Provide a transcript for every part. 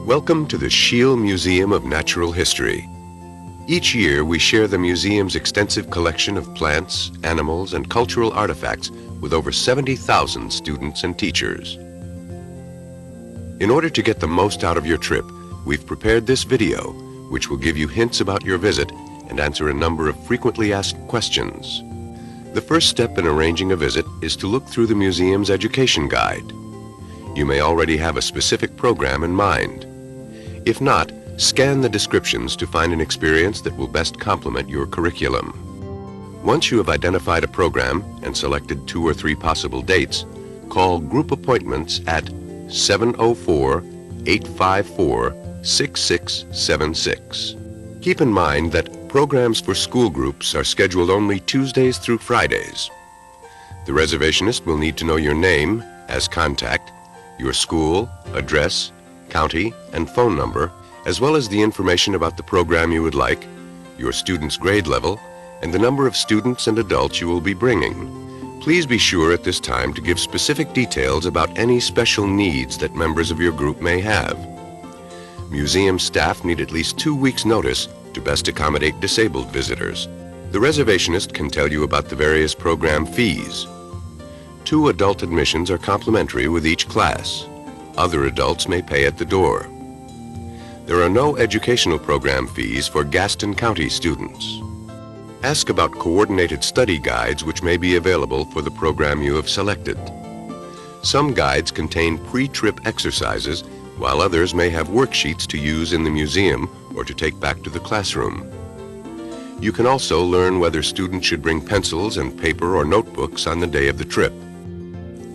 Welcome to the Schiele Museum of Natural History. Each year we share the museum's extensive collection of plants, animals, and cultural artifacts with over 70,000 students and teachers. In order to get the most out of your trip, we've prepared this video, which will give you hints about your visit and answer a number of frequently asked questions. The first step in arranging a visit is to look through the museum's education guide. You may already have a specific program in mind. If not, scan the descriptions to find an experience that will best complement your curriculum. Once you have identified a program and selected 2 or 3 possible dates, call group appointments at 704-854-6676. Keep in mind that programs for school groups are scheduled only Tuesdays through Fridays. The reservationist will need to know your name as contact, your school, address, county, and phone number, as well as the information about the program you would like, your student's grade level, and the number of students and adults you will be bringing. Please be sure at this time to give specific details about any special needs that members of your group may have. Museum staff need at least 2 weeks' notice to best accommodate disabled visitors. The reservationist can tell you about the various program fees. 2 adult admissions are complimentary with each class. Other adults may pay at the door. There are no educational program fees for Gaston County students. Ask about coordinated study guides which may be available for the program you have selected. Some guides contain pre-trip exercises, while others may have worksheets to use in the museum or to take back to the classroom. You can also learn whether students should bring pencils and paper or notebooks on the day of the trip.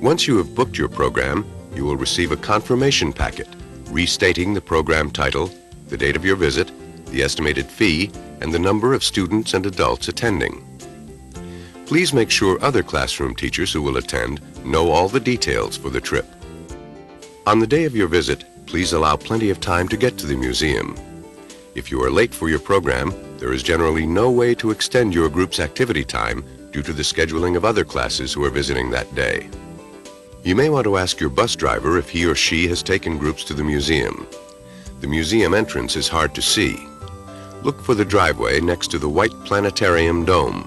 Once you have booked your program, you will receive a confirmation packet restating the program title, the date of your visit, the estimated fee, and the number of students and adults attending. Please make sure other classroom teachers who will attend know all the details for the trip. On the day of your visit, please allow plenty of time to get to the museum. If you are late for your program, there is generally no way to extend your group's activity time due to the scheduling of other classes who are visiting that day. You may want to ask your bus driver if he or she has taken groups to the museum. The museum entrance is hard to see. Look for the driveway next to the white planetarium dome.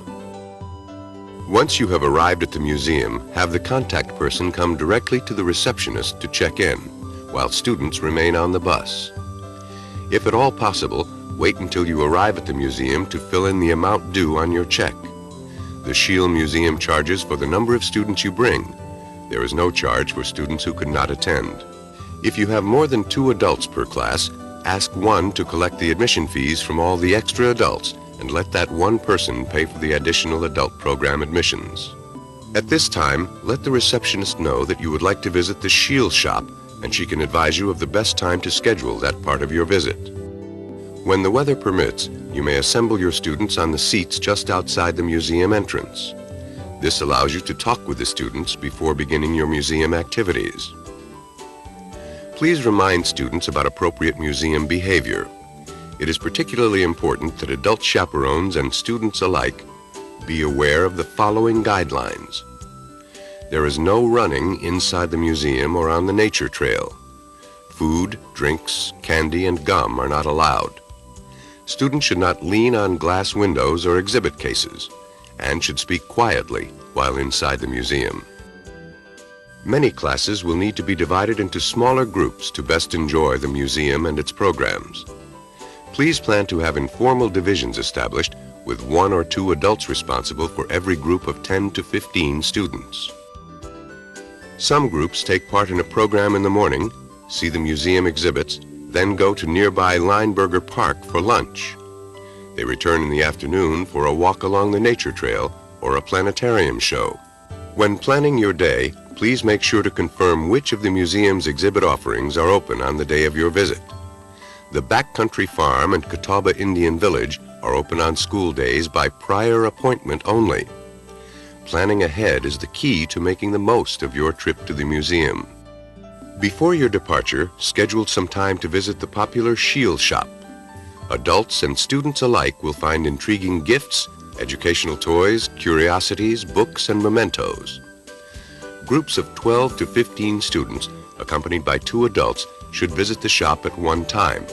Once you have arrived at the museum, have the contact person come directly to the receptionist to check in, while students remain on the bus. If at all possible, wait until you arrive at the museum to fill in the amount due on your check. The Schiele Museum charges for the number of students you bring. There is no charge for students who could not attend. If you have more than 2 adults per class, ask one to collect the admission fees from all the extra adults and let that one person pay for the additional adult program admissions. At this time, let the receptionist know that you would like to visit the Schiele shop, and she can advise you of the best time to schedule that part of your visit. When the weather permits, you may assemble your students on the seats just outside the museum entrance. This allows you to talk with the students before beginning your museum activities. Please remind students about appropriate museum behavior. It is particularly important that adult chaperones and students alike be aware of the following guidelines. There is no running inside the museum or on the nature trail. Food, drinks, candy, and gum are not allowed. Students should not lean on glass windows or exhibit cases, and should speak quietly while inside the museum. Many classes will need to be divided into smaller groups to best enjoy the museum and its programs. Please plan to have informal divisions established with 1 or 2 adults responsible for every group of 10 to 15 students. Some groups take part in a program in the morning, see the museum exhibits, then go to nearby Lineberger Park for lunch. They return in the afternoon for a walk along the nature trail or a planetarium show. When planning your day, please make sure to confirm which of the museum's exhibit offerings are open on the day of your visit. The Backcountry Farm and Catawba Indian Village are open on school days by prior appointment only. Planning ahead is the key to making the most of your trip to the museum. Before your departure, schedule some time to visit the popular Schiele shop. Adults and students alike will find intriguing gifts, educational toys, curiosities, books, and mementos. Groups of 12 to 15 students, accompanied by 2 adults, should visit the shop at one time.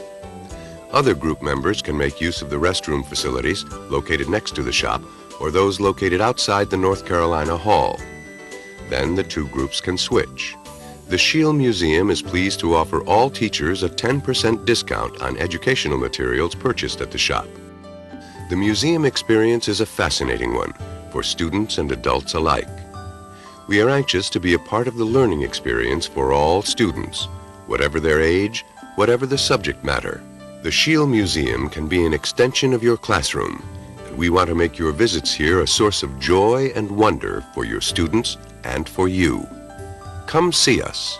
Other group members can make use of the restroom facilities located next to the shop or those located outside the North Carolina Hall. Then the two groups can switch. The Schiele Museum is pleased to offer all teachers a 10% discount on educational materials purchased at the shop. The museum experience is a fascinating one for students and adults alike. We are anxious to be a part of the learning experience for all students, whatever their age, whatever the subject matter. The Schiele Museum can be an extension of your classroom, and we want to make your visits here a source of joy and wonder for your students and for you. Come see us.